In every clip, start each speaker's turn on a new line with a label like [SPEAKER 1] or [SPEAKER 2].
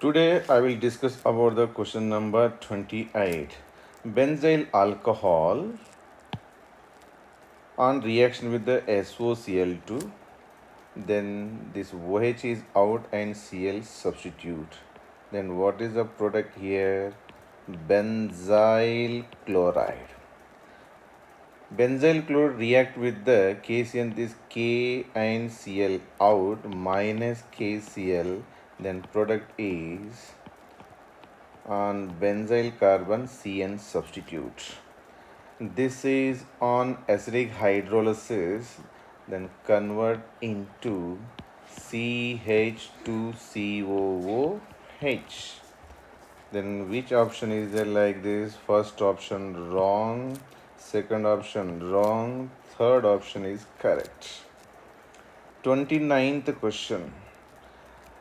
[SPEAKER 1] Today I will discuss about the question number 28. Benzyl alcohol on reaction with the SOCl2, then this OH is out and Cl substitute. Then what is the product here? Benzyl chloride. Benzyl chloride react with the KCl, this K and Cl out minus KCl, then product is on benzyl carbon CN substitute. This is on acidic hydrolysis, then convert into CH2COOH. Then which option is there like this? First option wrong, second option wrong, third option is correct. 29th question.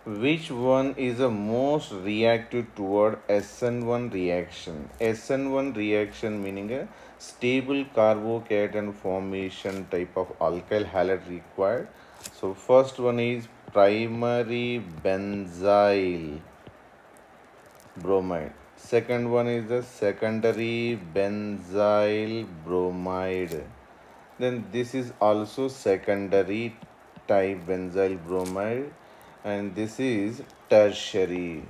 [SPEAKER 1] Which one is the most reactive toward SN1 reaction? SN1 reaction meaning a stable carbocation formation type of alkyl halide required. So first one is primary benzyl bromide. Second one is the secondary benzyl bromide. Then this is also secondary type benzyl bromide, and this is tertiary.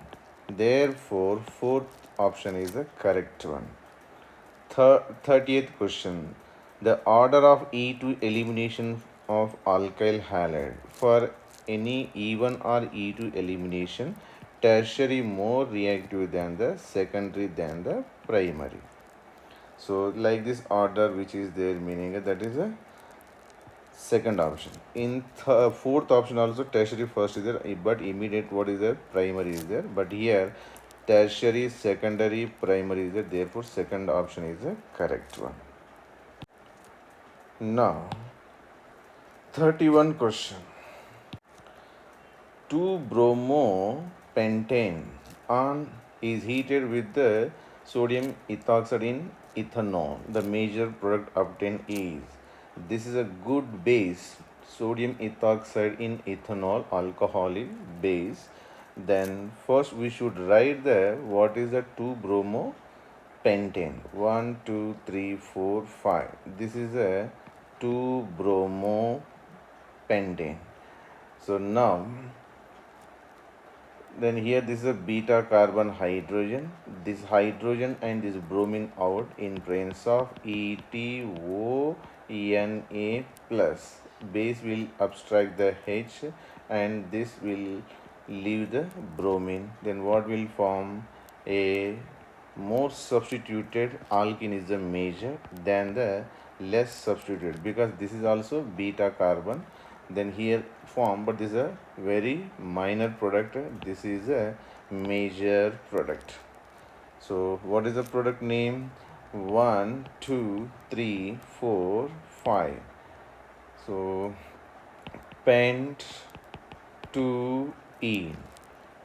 [SPEAKER 1] Therefore, fourth option is the correct one. 30th question. The order of E2 elimination of alkyl halide. For any E1 or E2 elimination, tertiary more reactive than the secondary than the primary. So like this order which is there, meaning that is a second option. In fourth option also tertiary first is there, but immediate what is there? Primary is there. But here tertiary, secondary, primary is there. Therefore second option is the correct one. Now 31 question. 2-bromopentane on is heated with the sodium ethoxide in ethanol. The major product obtained is, this is a good base, sodium ethoxide in ethanol, alcoholic base. Then first we should write the what is the 2-bromopentane. 1 2 3 4 5. This is a 2-bromopentane. So now then here this is a beta carbon hydrogen. This hydrogen and this bromine out in presence of ETONA plus. Base will abstract the H and this will leave the bromine. Then what will form? A more substituted alkene is the major than the less substituted, because this is also beta carbon. Then here form, but this is a very minor product. This is a major product. So what is the product name? 1 2 3 4 5. So pent 2E.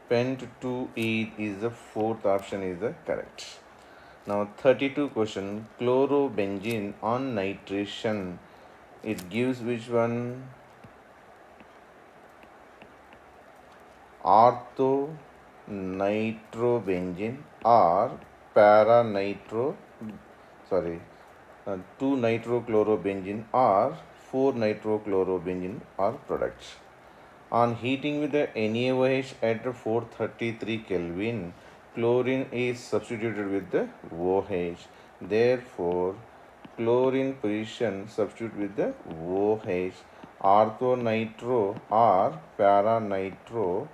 [SPEAKER 1] Pent 2E is the fourth option is the correct. Now 32 question. Chlorobenzene on nitration, it gives which one? Ortho nitrobenzene or para nitro, 2 nitrochlorobenzene or 4 nitrochlorobenzene are products. On heating with the NaOH at 433 Kelvin, chlorine is substituted with the OH. Therefore, chlorine position substitute with the OH. Orthonitro or paranitro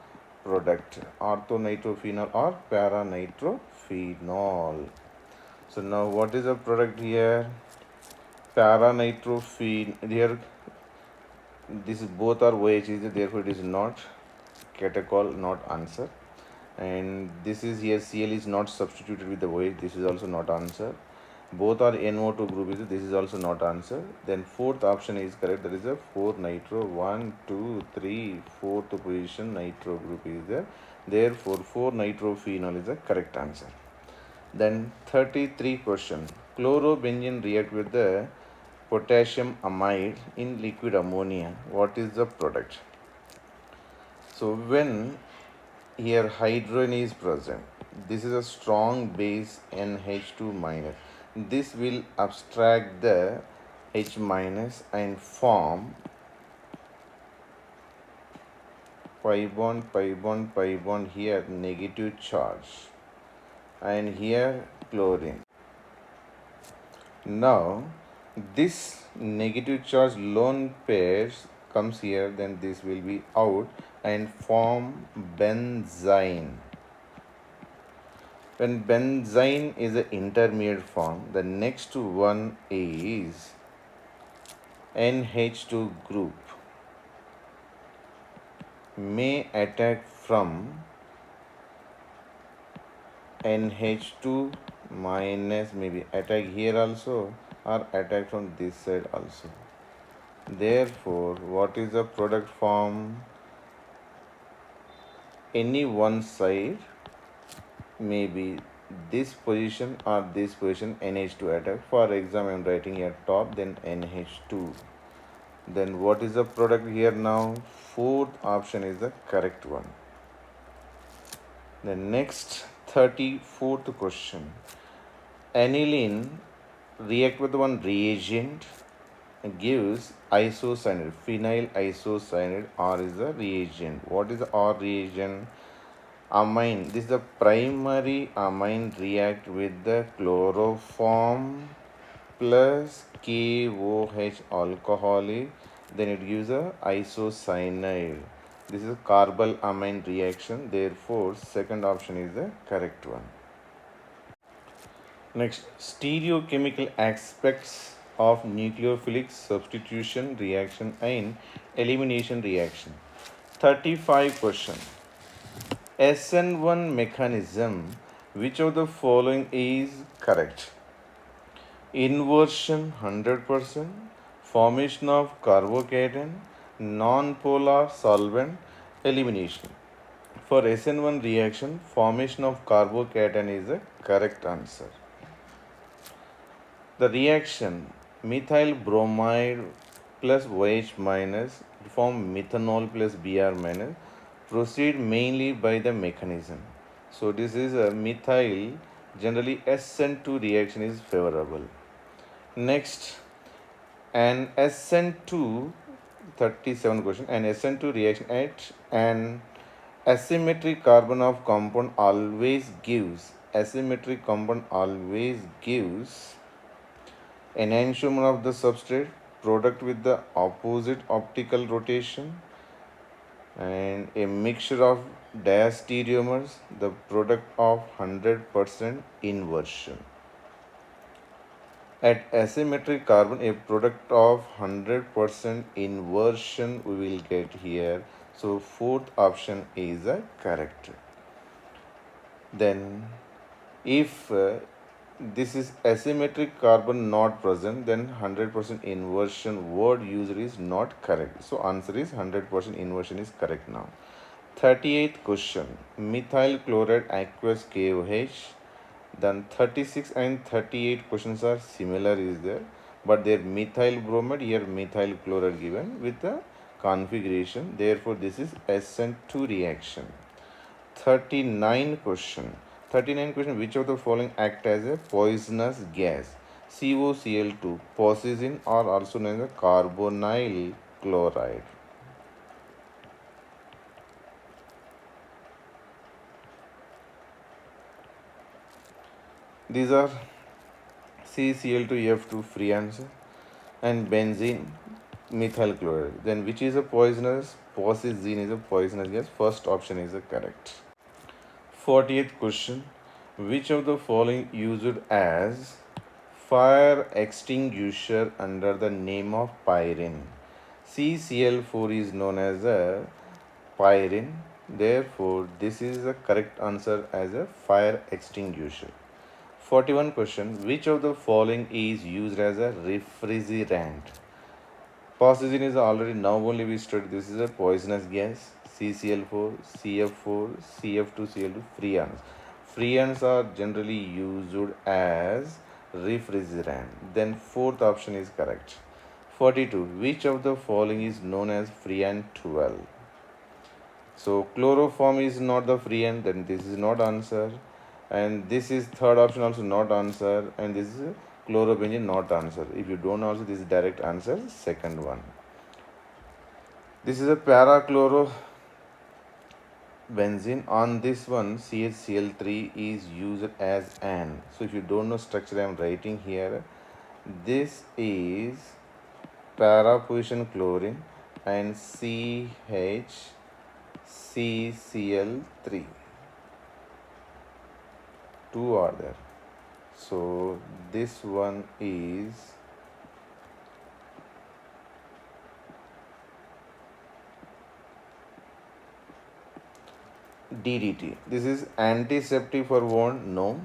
[SPEAKER 1] product. Orthonitrophenol or paranitrophenol. So now what is the product here? Paranitrophenol. Here this is both are OH, therefore it is not catechol, not answer. And this is here Cl is not substituted with the OH, this is also not answer. Both are NO2 group, this is also not answer. Then fourth option is correct, that is a 4 nitro. 1 2 3 4th position nitro group is there. Therefore 4 nitrophenol is the correct answer. Then 33 question. Chlorobenzene react with the potassium amide in liquid ammonia. What is the product? So when here hydrogen is present. This is a strong base NH2 minus. This will abstract the H minus and form pi bond, pi bond, pi bond, here negative charge, and here chlorine. Now this negative charge lone pairs comes here, then this will be out and form benzene. When benzene is an intermediate form, the next one is NH2 group may attack from NH2 minus, maybe attack here also or attack from this side also. Therefore, what is the product form? Any one side, maybe this position or this position, NH2 attack. For example, I am writing here top, then NH2. Then what is the product here now? Fourth option is the correct one. The next 34th question. Aniline react with one reagent gives isocyanide, phenyl isocyanide. R is the reagent. What is the R reagent? Amine. This is the primary amine react with the chloroform plus KOH alcoholic, then it gives a isocyanide. This is a carbylamine reaction. Therefore, second option is the correct one. Next, stereochemical aspects of nucleophilic substitution reaction and elimination reaction. 35 question. SN1 mechanism, which of the following is correct? Inversion 100%, formation of carbocation, non-polar solvent, elimination. For SN1 reaction, formation of carbocation is the correct answer. The reaction methyl bromide plus OH minus form methanol plus Br minus proceed mainly by the mechanism. So this is a methyl, generally SN2 reaction is favorable. Next, an SN2, 37 question, an SN2 reaction at an asymmetric carbon of compound always gives, asymmetric compound always gives enantiomer of the substrate, product with the opposite optical rotation, and a mixture of diastereomers, the product of 100% inversion. At asymmetric carbon, a product of 100% inversion we will get here. So fourth option is correct. Then if this is asymmetric carbon not present, then 100% inversion word used is not correct. So answer is 100% inversion is correct now. 38th question, methyl chloride aqueous KOH. Then 36 and 38 questions are similar is there, but their methyl bromide, here methyl chloride given with the configuration. Therefore, this is SN2 reaction. 39 question. 39 question, which of the following act as a poisonous gas? COCl2, poison, or also known as carbonyl chloride. These are CCl2F2 free answer and benzene methyl chloride. Then which is a poisonous? Poison is a poisonous gas. First option is the correct. 40th question. Which of the following used as fire extinguisher under the name of pyrene? CCl4 is known as a pyrene. Therefore, this is the correct answer as a fire extinguisher. 41 question. Which of the following is used as a refrigerant? Oxygen is already, now only we studied, this is a poisonous gas. CCl4, CF4, CF2, Cl2, freons. Freons are generally used as refrigerant. Then fourth option is correct. 42. Which of the following is known as freon 12? So chloroform is not the free end, then this is not answer. And this is third option also not answer. And this is chlorobenzene not answer. If you don't answer, this is direct answer, second one. This is a parachlorobenzene. On this one, CHCl3 is used as an. So if you don't know structure, I am writing here. This is para position chlorine and CHCCl3. Two are there. So this one is DDT. This is antiseptic for wound. No.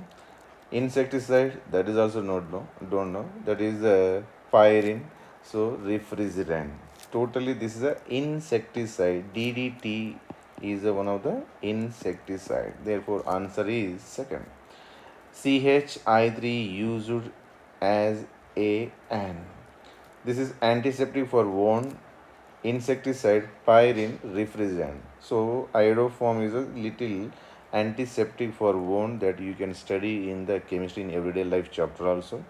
[SPEAKER 1] Insecticide, that is also not no. Don't know. That is pyrene. So refrigerant. Totally, this is a insecticide. DDT is one of the insecticide. Therefore, answer is second. CHI3 used as an. This is antiseptic for wound, insecticide, pyrene, refrigerant. So iodoform is a little antiseptic for wound that you can study in the chemistry in everyday life chapter also.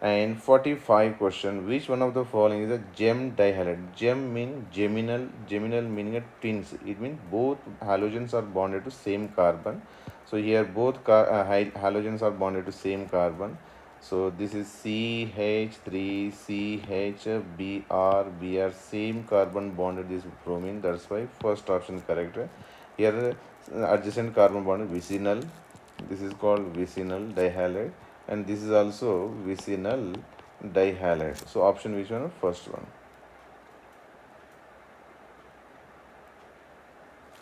[SPEAKER 1] And 45 question, which one of the following is a gem dihalide? Gem mean geminal, geminal meaning a twins. It means both halogens are bonded to same carbon. So here both halogens are bonded to same carbon. So this is CH3, CH, Br, same carbon bonded this bromine. That's why first option correct. Here adjacent carbon bond vicinal. This is called vicinal dihalide, and this is also vicinal dihalide. So option which one? First one.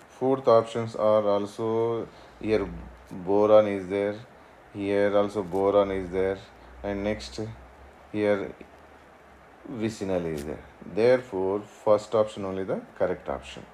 [SPEAKER 1] Fourth options are also here boron is there, here also boron is there, and next here vicinal is there. Therefore, first option only the correct option.